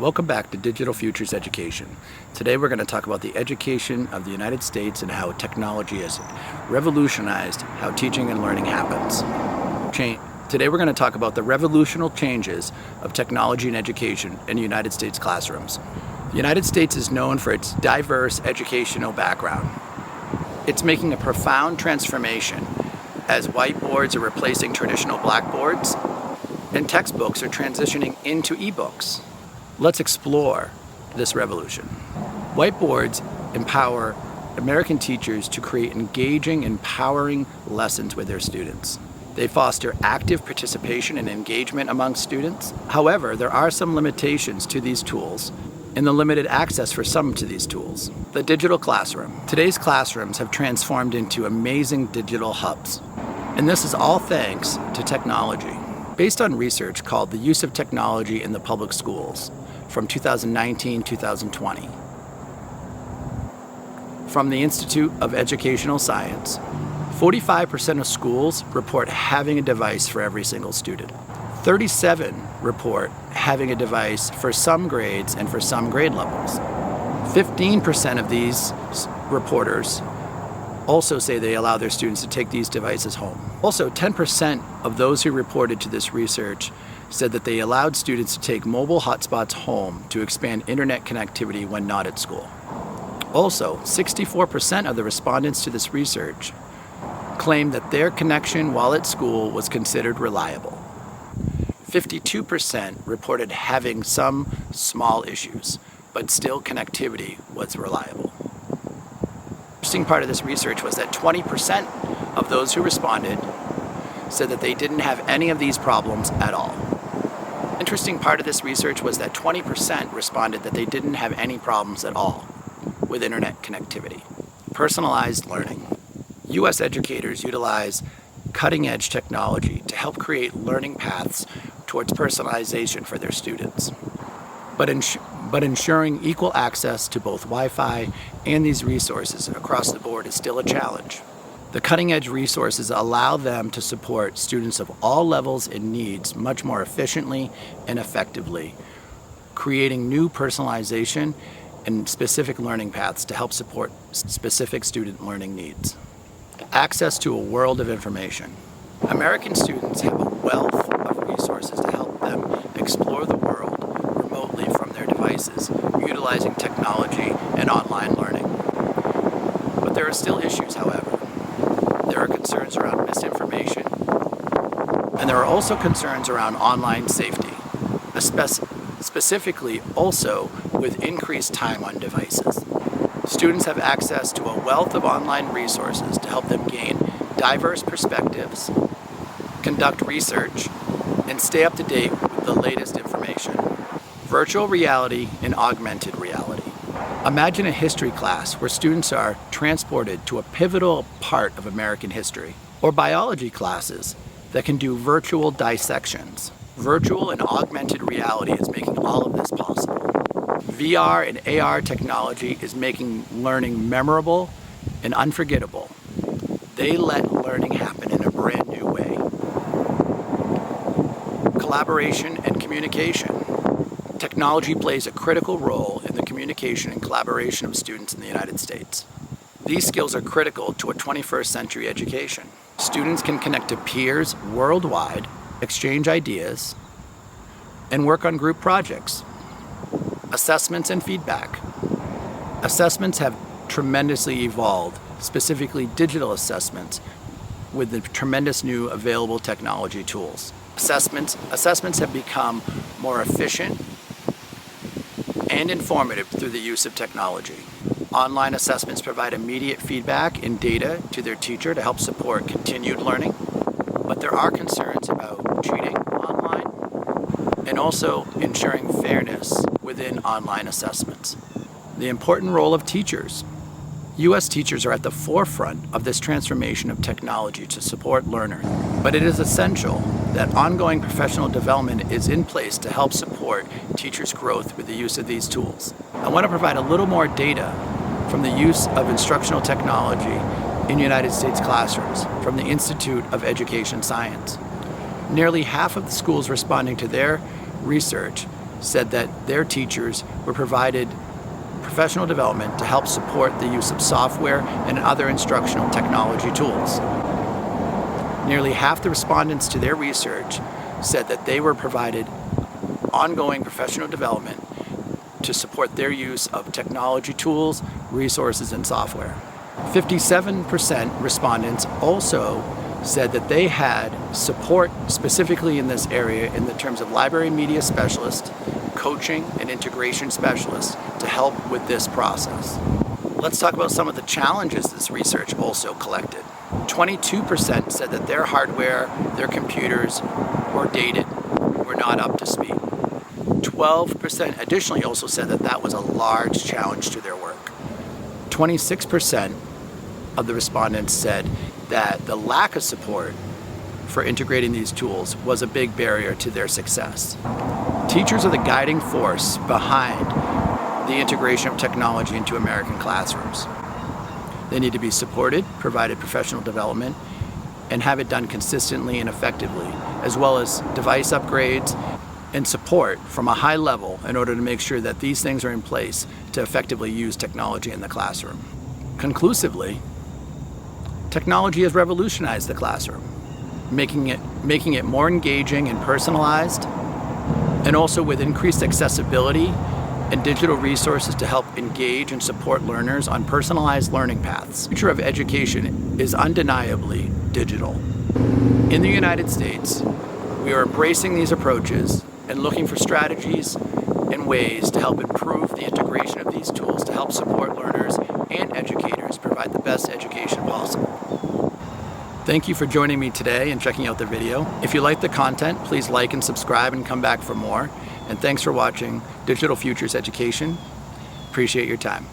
Welcome back to Digital Futures Education. Today we're going to talk about the education of the United States and how technology has revolutionized how teaching and learning happens. Today we're going to talk about the revolutionary changes of technology and education in the United States classrooms. The United States is known for its diverse educational background. It's making a profound transformation as whiteboards are replacing traditional blackboards and textbooks are transitioning into ebooks. Let's explore this revolution. Whiteboards empower American teachers to create engaging, empowering lessons with their students. They foster active participation and engagement among students. However, there are some limitations to these tools and the limited access for some to these tools. The digital classroom. Today's classrooms have transformed into amazing digital hubs. And this is all thanks to technology. Based on research called The Use of Technology in the Public Schools from 2019-2020. From the Institute of Educational Science, 45% of schools report having a device for every single student. 37 report having a device for some grades and for some grade levels. 15% of these reporters also say they allow their students to take these devices home. Also, 10% of those who reported to this research said that they allowed students to take mobile hotspots home to expand internet connectivity when not at school. Also, 64% of the respondents to this research claimed that their connection while at school was considered reliable. 52% reported having some small issues, but still connectivity was reliable. Interesting part of this research was that 20% of those who responded said that they didn't have any of these problems at all. Interesting part of this research was that 20% responded that they didn't have any problems at all with internet connectivity. Personalized learning. U.S. educators utilize cutting-edge technology to help create learning paths towards personalization for their students. But ensuring equal access to both Wi-Fi and these resources across the board is still a challenge. The cutting-edge resources allow them to support students of all levels and needs much more efficiently and effectively, creating new personalization and specific learning paths to help support specific student learning needs. Access to a world of information. American students have a wealth of resources to help them explore the world remotely from their devices, utilizing technology and online learning. But there are still issues, however. There are concerns around misinformation, and there are also concerns around online safety, specifically also with increased time on devices. Students have access to a wealth of online resources to help them gain diverse perspectives, conduct research, and stay up to date with the latest information. Virtual reality and augmented reality. Imagine a history class where students are transported to a pivotal part of American history, or biology classes that can do virtual dissections. Virtual and augmented reality is making all of this possible. VR and AR technology is making learning memorable and unforgettable. They let learning happen in a brand new way. Collaboration and communication. Technology plays a critical role in the communication and collaboration of students in the United States. These skills are critical to a 21st century education. Students can connect to peers worldwide, exchange ideas, and work on group projects. Assessments and feedback. Assessments have tremendously evolved, specifically digital assessments, with the tremendous new available technology tools. Assessments have become more efficient and informative through the use of technology. Online assessments provide immediate feedback and data to their teacher to help support continued learning, but there are concerns about cheating online and also ensuring fairness within online assessments. The important role of teachers. U.S. teachers are at the forefront of this transformation of technology to support learners, but it is essential that ongoing professional development is in place to help support teachers' growth with the use of these tools. I want to provide a little more data from the use of instructional technology in United States classrooms from the Institute of Education Science. Nearly half of the schools responding to their research said that their teachers were provided professional development to help support the use of software and other instructional technology tools. Nearly half the respondents to their research said that they were provided ongoing professional development to support their use of technology tools, resources, and software. 57% respondents also said that they had support specifically in this area in the terms of library media specialists, coaching, and integration specialists to help with this process. Let's talk about some of the challenges this research also collected. 22% said that their hardware, their computers were dated, were not up to speed. 12% additionally also said that that was a large challenge to their work. 26% of the respondents said that the lack of support for integrating these tools was a big barrier to their success. Teachers are the guiding force behind the integration of technology into American classrooms. They need to be supported, provided professional development, and have it done consistently and effectively, as well as device upgrades and support from a high level in order to make sure that these things are in place to effectively use technology in the classroom. Conclusively, technology has revolutionized the classroom, making it more engaging and personalized, and also with increased accessibility and digital resources to help engage and support learners on personalized learning paths. The future of education is undeniably digital. In the United States, we are embracing these approaches and looking for strategies and ways to help improve the integration of these tools to help support learners and educators provide the best education possible. Thank you for joining me today and checking out the video. If you like the content, please like and subscribe and come back for more. And thanks for watching Digital Futures Education. Appreciate your time.